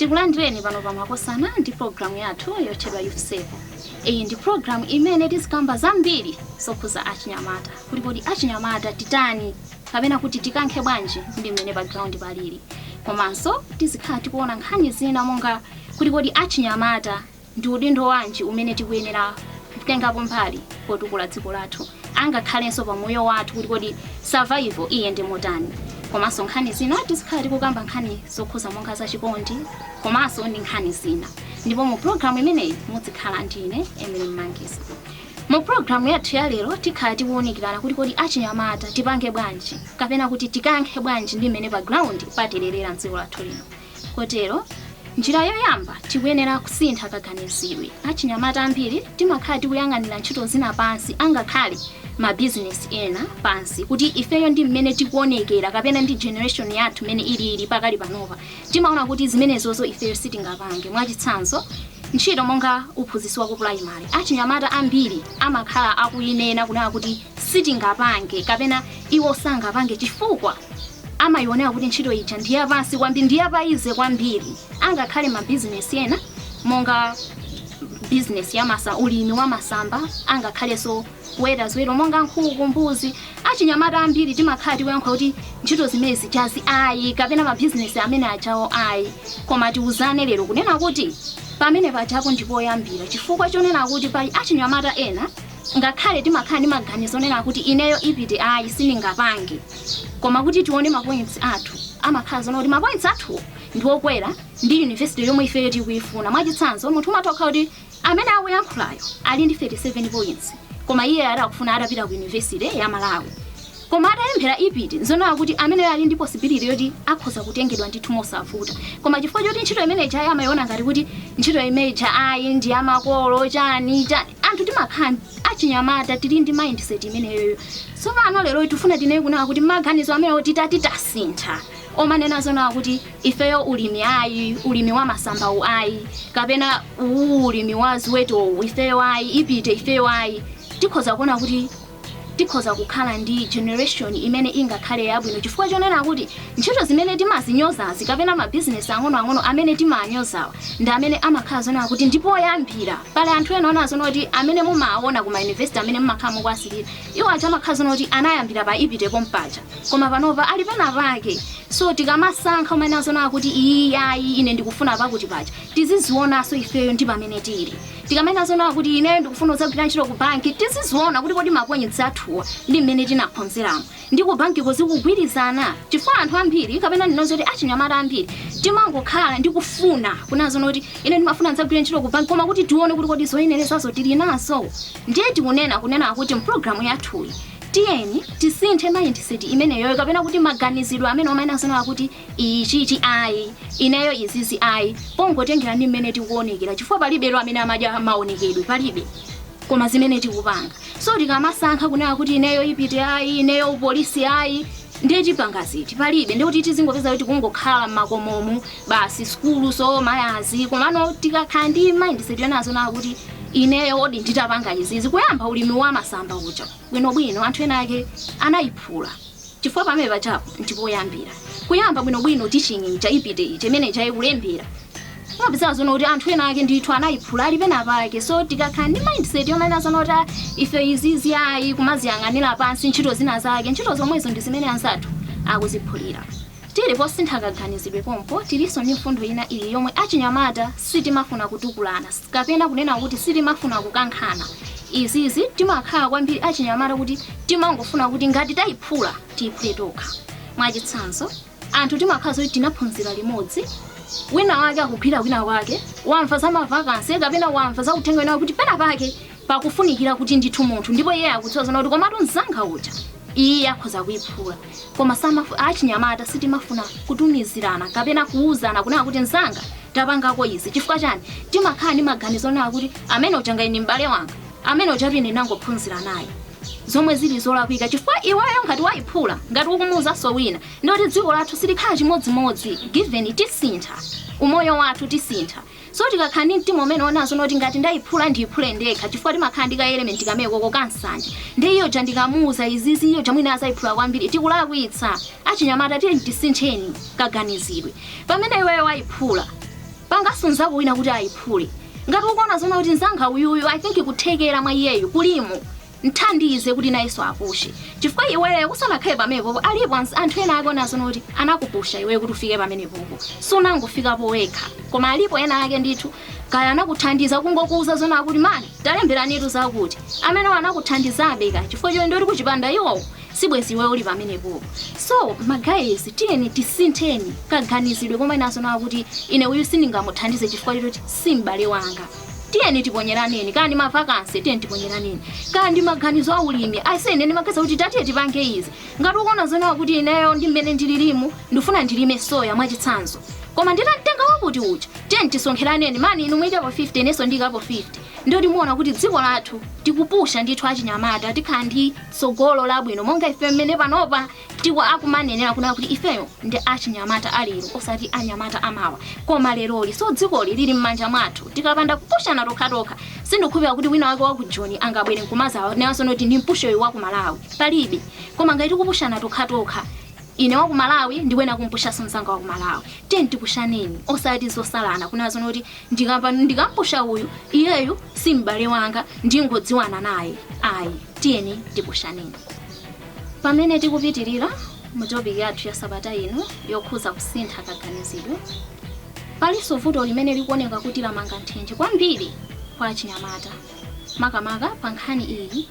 Tikulandireni pano pamakosana ndi program yathu yotchedwa Youth Save. Iyi ndi program imene tizikamba zambiri zokhuza achinyamata. Kuti achinyamata titani kapena kuti tikankhe bwanji ndi mmene background palili. Komanso tizikhala tikuona nkhani zina monga kuti achinyamata ndi udindo wanji umene tikuyenera kutengapo mbali potukula dziko lathu. Angakhalenso pa moyo wathu kuti survival iyende motani. Komanso nkhani zina tizikhala tikukamba nkhani zokhuza monga za chikondi komanso ndi nkhani zina. Ndipo mu program imeneyi muzikhala ndine Emily Mangisa. Mu program yathu ya lero tikhala tikuwunikirana kuti achinyamata tipange bwanji kapena kuti tikankhe bwanji ndi mmene background patererera mdziko lathu lino. Kotero njira yoyamba tikuyenera kusintha kaganizidwe. Achinyamata ambiri timakhala tikuyang'anira ntchito zina pansi angakhale ma business ena pansi kuti ifeyo ndi mmene tikuonekera kapena ndi generation yathu mmene ili pakali panopa timaona kuti zimenezozo ifeyo sitingapange. Mwachitsanzo ntchito monga uphunzitsi wa ku primary achinyamata ambiri amakhala akuyinena kunena kuti sitingapange kapena iwo sangapange chifukwa amayionera kuti ntchito ija ndi yapansi kwambiri ndi yapaize kwambiri. Angakhale ma business ena monga business ya ulimi wa masamba angakhalenso kuweta ziweto monga nkhuku mbuzi. Achinyamata ambiri timakhala tikuyankha kuti ntchito zimezi chazi ayi kapena ma business amene achawo ayi. Koma tiuzane lero kunena kuti pamene pachapo ndipo yambira chifukwa chonena kuti pali achinyamata ena ngakhale timakhala ndi maganizo onena kuti ineyo ipite ayi siningapange. Koma kuti tione ma points athu amakhala zona kuti ma points athu ndiwokwera ndi university yomwe ifeyo tikuyifuna. Mwachitsanzo munthu umatokha kuti amene akuyankhulayo ali ndi 37 points koma iye akufuna atapita ku university ya Malawi. Koma atayemphera ipiti nzonena kuti amene ali ndi possibility yoti akhoza kutengedwa ndithu mosavuta. Koma chifukwa choti ntchito imene ijayi amayiona ngati kuti ntchito imene ayi ndi amakolo chani anthu timakhala achinyamata tili ndi mindset imeneyo. So pano lero tifuna tinene kunena kuti maganizo amene titasintha omanena zona kuti ifeyo ulimi ayi, ulimi wa masamba ayi kapena ulimi wa ziweto ifeyo ayi, ipite ifeyo ayi. Tikhoza kuona kuti tikhoza kukhala ndi generation imene ingakhale yabwino chifukwa chonena kuti ntchito zimene timazinyozazi kapena ma business ang'ono amene timanyozawa ndi amene amakhala zona kuti ndipo yambira. Pale anthu ena ona zona kuti amene mumaona ku ma university amene mumakhala mukwasilira iwo acha amakhala zona kuti anayambira pa ipite pompacha koma panopa ali pena pake. So tikamasankha umene zona kuti ayi ine ndikufuna pakuti pacha tizizionanso ifeyo ndi pamene tili. Tikamena zona kuti ine ndikufuna uzagwira ntchito ku banki tiziziona kuti mapoints athu ndi mmene tinaphunziramo ndi ku banki kozikugwirizana. Chifukwa anthu ambiri kapena ndinozo kuti achinyamata ambiri timangokhala ndi kufuna kunazo kuti ine ndimafuna nzagwira ntchito ku banki koma kuti tione kuti zoyenerezazo tili nazo. Ndiye tikunena kuti mprogramu yathuyi tiyeni tisinthe mindset imeneyo kapena kuti maganizidwe amene omanazona kuti ichi ayi ineyo izizi ayi pongotengera ndi mmene tikuonekera chifukwa palibe amene amadya maonekedwe palibe koma zimene tikupanga. So tikamasankha kunena kuti ineyo ipite ayi ineyo upolisi ayi ndiye tipanga ziti palibe ndi kuti tizingopeza kuti kungokhala makomomo basi skulu so mayazi komano tikakhala ndi mindset yonazo na kuti ineyo odi nditapanga izizi. Kuyamba ulimi wa masamba uja bwinobwino anthu ena ake anayiphula chifukwa pamene pachapo ndipo yambira kuyamba bwinobwino teaching ija ipite ije imene ikulembera mapeza zona kuti anthu ena ake ndithu anayiphula ali pena pake. So tikakhala ndi mindset yomene zona kuti ife izizi ayi kumaziyang'anira pansi ntchito zina zake ntchito zomwezo ndi zimene anzathu akuziphulira. Tili posintha kaganizidwe pompo tiliso ndi mfundo ina ili yomwe achinyamata sitimafuna kutukulana kapena kunena kuti sitimafuna kukankhana. Izizi timakhala kwambiri achinyamata kuti timangofuna kuti ngati tayiphula tiyiphule tokha. Mwachitsanzo anthu timakhala zoti tinaphunzira limodzi wina wake akugwira wina wake wamva za mavakansi kapena wamva za uthenga wina kuti pena pake pakufunikira kuti ndithu munthu ndipo iye akudziwa zona kuti komatu mzanga uja iye akhoza kuyiphula. Koma achinyamata sitimafuna kutumizirana kapena kuuzana kunena kuti mzanga tapangako izi chifukwa chani timakhala ndi maganizo onena kuti amene uchanga ine m'bale wanga amene uchapi ndinangophunzira naye zomwe zili zolakwika chifukwa iweyo ngati wayiphula ngati ukumuuza so wina ndoti dziko lathu silikhala chimodzimodzi given tisintha umoyo wathu tisintha. So tikakhala ndi mtima umene onazo noti ngati ndayiphula ndiyiphule ndekha chifukwa timakhala ndi ka element kameko kansanje ndi iyo ja ndikamuuza izizi iyo jamwina azayiphula kwambiri tikulakwitsa. Achinyamata tili tisintheni kaganizidwe pamene iweyo wayiphula pangasunza kuwina kuti ayiphule ngati ukuona zona kuti nzanga uyuyu I think kuthekera mwa iyeyo kulimo nthandize kuti nayeso apushe chifukwa iweyo kusala khaye pamenepo alipo anthu ena akona zona kuti anakupusha iweyo kuti ufike pamenepo sunangofikapo wekha koma alipo ena ake ndithu kaya anakuthandiza kungokuuza zona kuti mani talemberanitu zakuti amene anakuthandizabe ka chifukwa chonde uli kuchipanda iwo sibwezi iweyo uli pamenepo so magayizi tiyeni tisintheni kaganizidwe koma inazo na kuti ine uyu sindingamuthandize chifukwa choti simbale wanga tiyeni tiponyerani kandi mavakansi tiyeni tiponyerani kandi maganizo aulimi ayisene ndimakeza kuti tatiye tipange izi ngati ukuona zona kuti ineyo ndi mmene ndililimu ndifuna ndilime soya mwachitsanzo koma nditatenga wakuti uja tiyeni tisonkheraneni mani inu mwikapo 50 neso ndikapo 50 ndio timuona kuti dziko lathu tikupusha ndithu achinyamata tikhandi tsogolo labwino monga ife mmene panopa tiko akumanenera kuna kuti ifeyo ndi achinyamata alero osati anyamata amawa koma leroli so dziko lili mmanja mwathu tikapanda kupushana tokha sindikhupira kuti wina wake wa ku Joni angabwere nkumaza naso noti ndimpushe wa ku Malawi palibe koma ngati kupushana tokha ine wa ku Malawi ndiwena kumpusha sonzanga wa ku Malawi tiyeni tipushaneni osati zosalana kunazo noti ndikampusha uyu iyeyu simbale wanga ndingodziwana naye ayi tiyeni tipushaneni pamene tikupitirira mu topic yathu ya sabata ino yokhuza kusintha kaganizidwe palinso vuto limene likuoneka kuti lamanga nthenje kwambiri kwa achinyamata makamaka pa nkhani iyi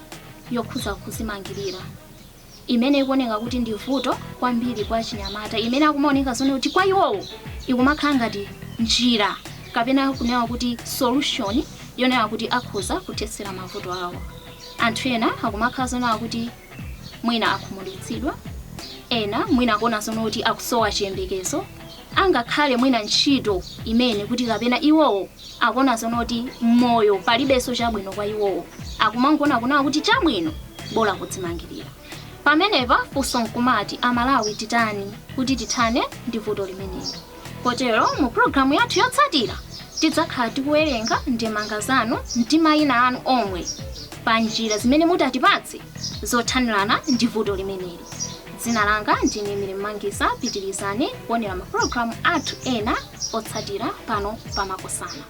yokhuza kuzimangirira imene ikuoneka kuti ndi vuto kwambiri kwa achinyamata imene akumaoneka zone kuti kwa iwowo ikumakhala ngati njira kapena kunewa kuti solution yonewa kuti akhuza kuthetsera mavuto awo anthu ena akumakhala zone kuti mwina akhumudwitsidwa ena mwina akuona zone kuti akusowa chiyembekezo angakhale mwina ntchito imene kuti kapena iwowo akuona zone kuti moyo palibenso chabwino kwa iwowo akumangoona kunawa kuti chabwino bola kudzimangirira pamenepa funso nkumati amalawi titani kuti tithane ndi vuto limeneli kotero mu programu yathu yotsatira tidzakhala tikuwerenga ndemanga zanu ndi mayina anu omwe pa njira zimene mutatipatse zothanirana ndi vuto limeneli dzina langa ndine Miri Mangisa pitirizani kuonera ma programu athu ena otsatira pano pa Makosana.